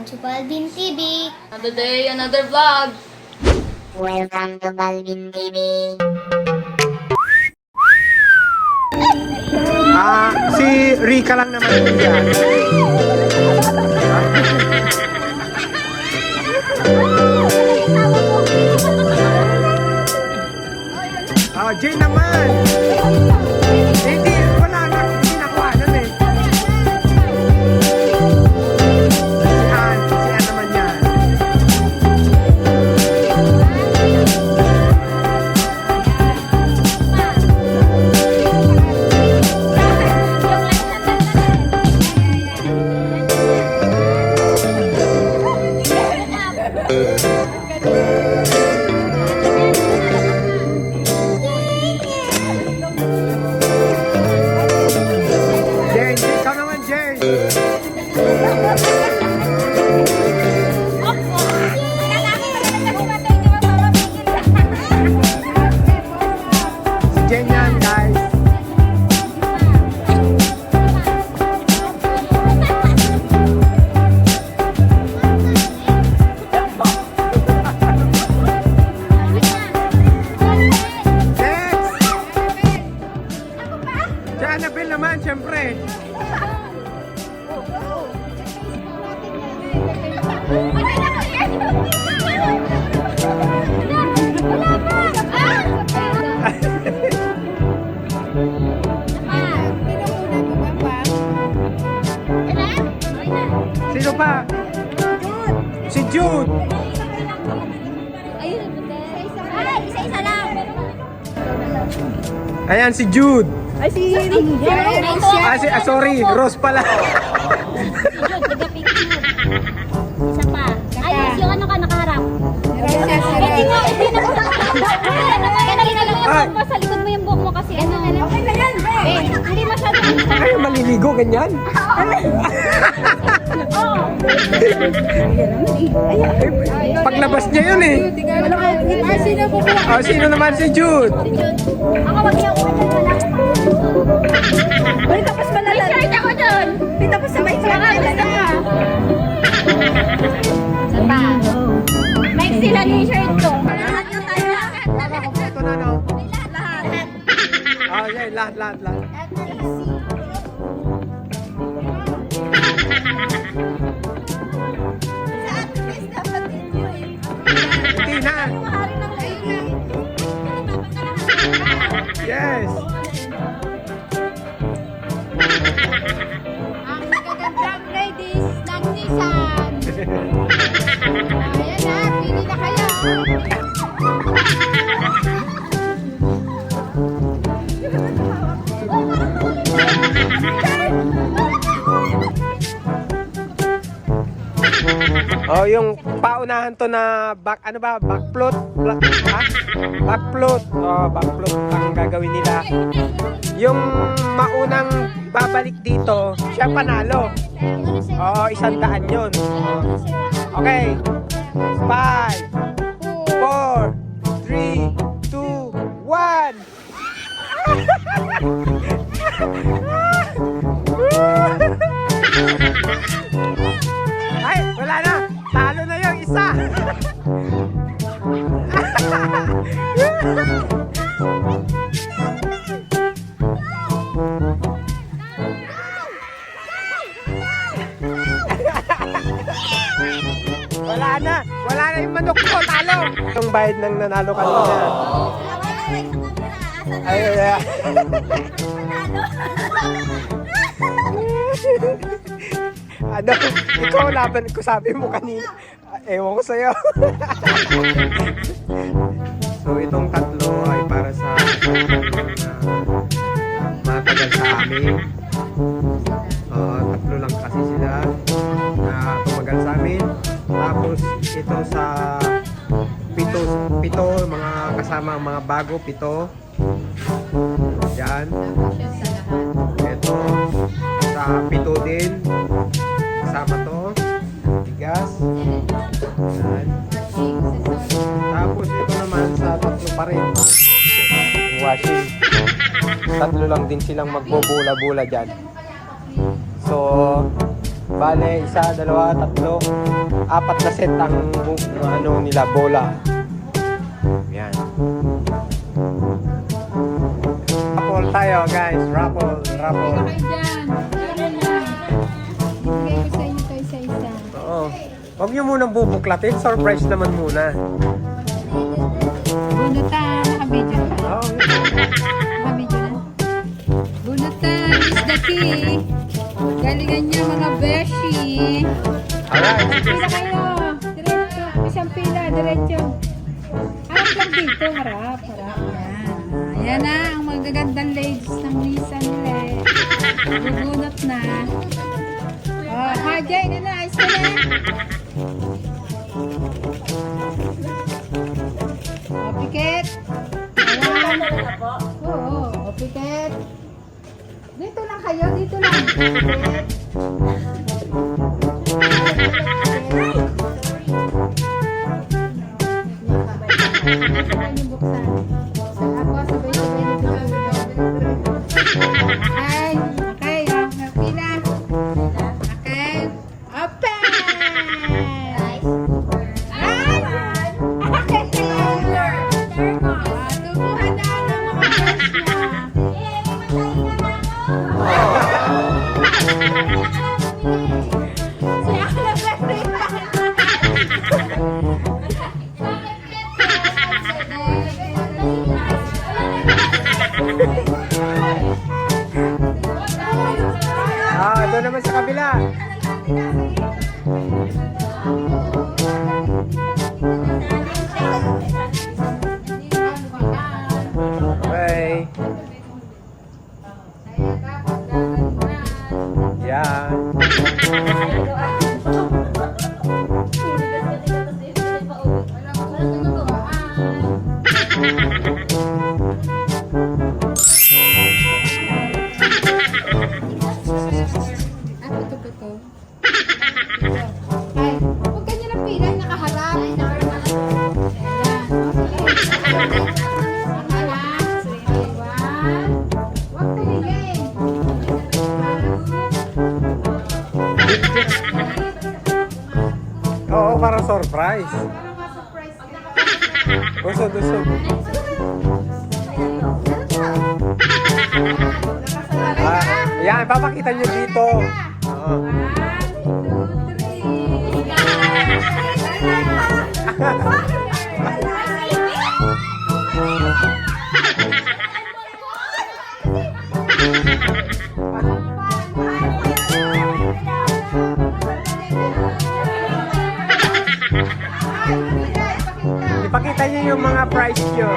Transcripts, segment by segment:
to Balvin TV. Another day, another vlog. Welcome to Balvin TV. Si Rika lang naman yan. Jay naman. Hindi, wala na. Hindi nakuha nun eh. Si Ann naman yan. Jay, ikaw naman, Jay. Si Jay yan, guys. Next! Si Annabelle naman, syempre. Sino pa? Si Jude. Isa-isa lang. Ayan, si Jude. Ay, si Sorry, Rose pala. Isa pa. Ayos yung ano ka nakaharap. Hindi nga, hindi na kanina lang yung Ay. buhok mo, sa likod mo yung buhok mo kasi ano. Okay na yan, hindi masyado. Ay, maliligo, ganyan. Paglabas niya yun eh. Sino naman si Jude? Ako wag niyo ako Uy, tapos malala. May shirt ako dun. May tapos sa may shirt. Saan pa? May sila ni shirt ko. Lahat na tayo. Ito na, no? Lahat. Okay, lahat. Hindi na. Yes. Ang magagandang ladies ng Nissan. Ayan na, pili na kayo. Oh, yung paunahan to na backfloat. Backfloat. Oh, backfloat ang gagawin nila. Yung maunang babalik dito, siya panalo. Oo, 100 yun. Okay. 5, 4, 3, 2, 1. Ay, wala na. Talo na yung isa. Wala na yung manok ko, talo. Yung bayad ng nanalo kanina. Ay. Ano, ikaw laban ko, sabi mo kanina. Ewan ko sa'yo. So, itong tatlo ay para sa matagal sa amin. Tatlo lang kasi sila na tumagal sa amin. Tapos, ito sa pito, mga kasama, mga bago, 7. Yan. Ito, sa 7 din. Kasama to. Bigas. Yan. Tapos ito naman sa 3 pa rin. Washing. 3 lang din silang magbubula-bula dyan. So, Bale, isa, dalawa, tatlo, apat na set ang ano nila, bola. Yan. Raffle tayo, guys. Raffle. Kayo dyan. Meron na. Ibigay ko sa inyo to isa-isa. Oo. Huwag nyo munang bubuklatin. Surprise naman muna. Bunutan. Nakabidyo na. Oo. Nakabidyo na. Bunutan is the key. Galingan niya mga beshi. Alright. Pila kayo. Diretso. Isang pila. Diretso. Harap lang dito. Harap. Harap. Yan. Yan na ang magagandang ladies ng Nissan nila. Bubunot na. Oh, Hajay na na. Ayos ka na. Oh, Pikit. Ayan. Oo. Oh, Pikit. Dito lang kayo. Dito lang. Pikit. Sabay niyo buksan. Buksan ako, sabay-sabay niyo buksan. Okay, okay, oh, pila. Okay, open! Ay! Okay, tubuhan na ang mga girls niya. Si Akla Berry Ito naman sa kabila. Okay. Yan. Ay, huwag ganyan ang pila, nakaharap. Ayan, okay. Huwag tumingin. Oo, para surprise. Parang ma-surprise ka. Usod. Yan, papakita nyo dito. Oo. 1, 2, 3. Ipakita nyo yung mga price nyo.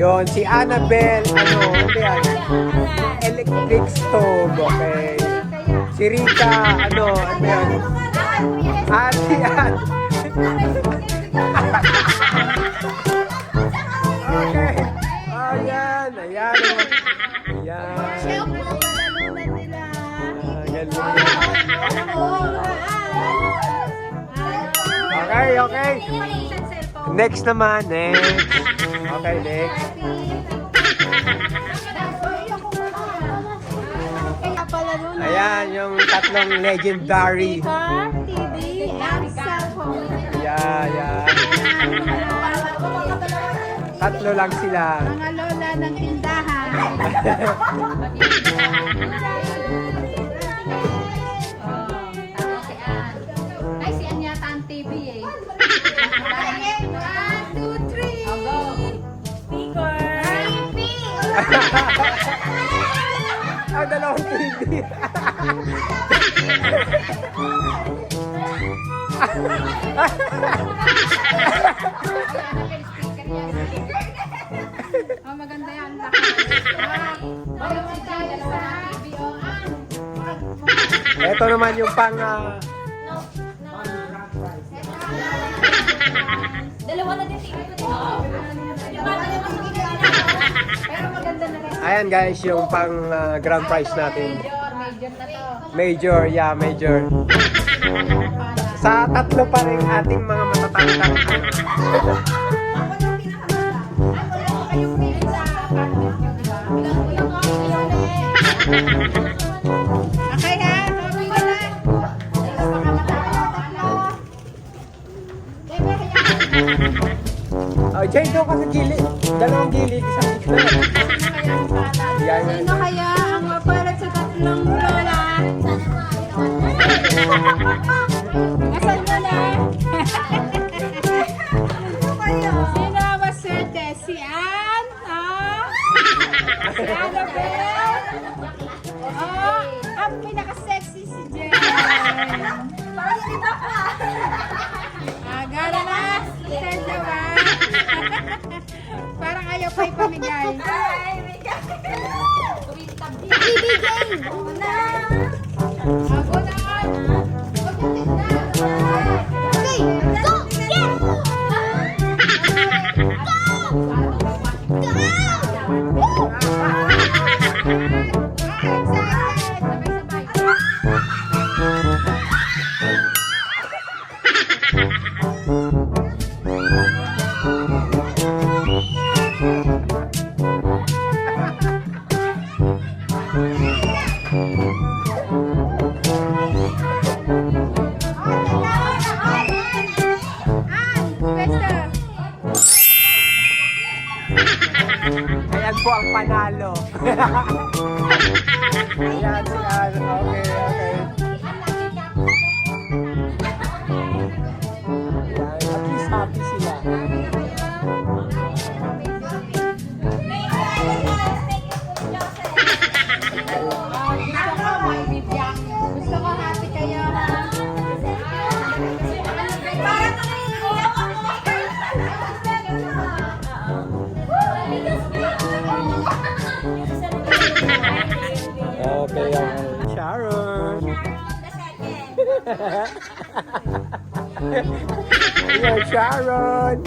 Yon, si Annabelle, ano yan? Electric stove, okay. Si Rita, ano yan? Ate, yan. Okay. Ayan. Ayan. Okay. Next naman, next. Okay, next. Ayan, yung tatlong legendary. TV and cellphone. Yeah. Tatlo lang sila. Mga lola ng tindahan. Ay, si Ann yata ang TV eh. 1, 2, 3. I'll go. Ah, dalawang TV. Oh, maganda yan. Ito naman yung pang Dalawa na din. Pero maganda na rin. Ayan guys, yung pang grand prize natin. Major na to. Major, yeah, major. Sa tatlo pa rin ating mga matatandang Kayong pili sa apartment nyo, di ba? Okay ha? Kami ka na. Oh, Jay, doon ka sa gilid. Dalawang gilid, isang gitna. Yan. Sino kaya ang mapalat sa tatlong lola? Nasaan mo na? Sino ang maswerte? Si Ann? Si Annabelle? Ang pinaka-sexy si Jen. Gana na. Send daw Parang ayaw pa ipamigay. Ako na. Okay, go! Get! Ayan po ang panalo. Ayan si Ann. Okay, okay. Ayan, at least happy sila. Gusto ko happy kayo. Okay, okay. Sharon. Ayan, Sharon.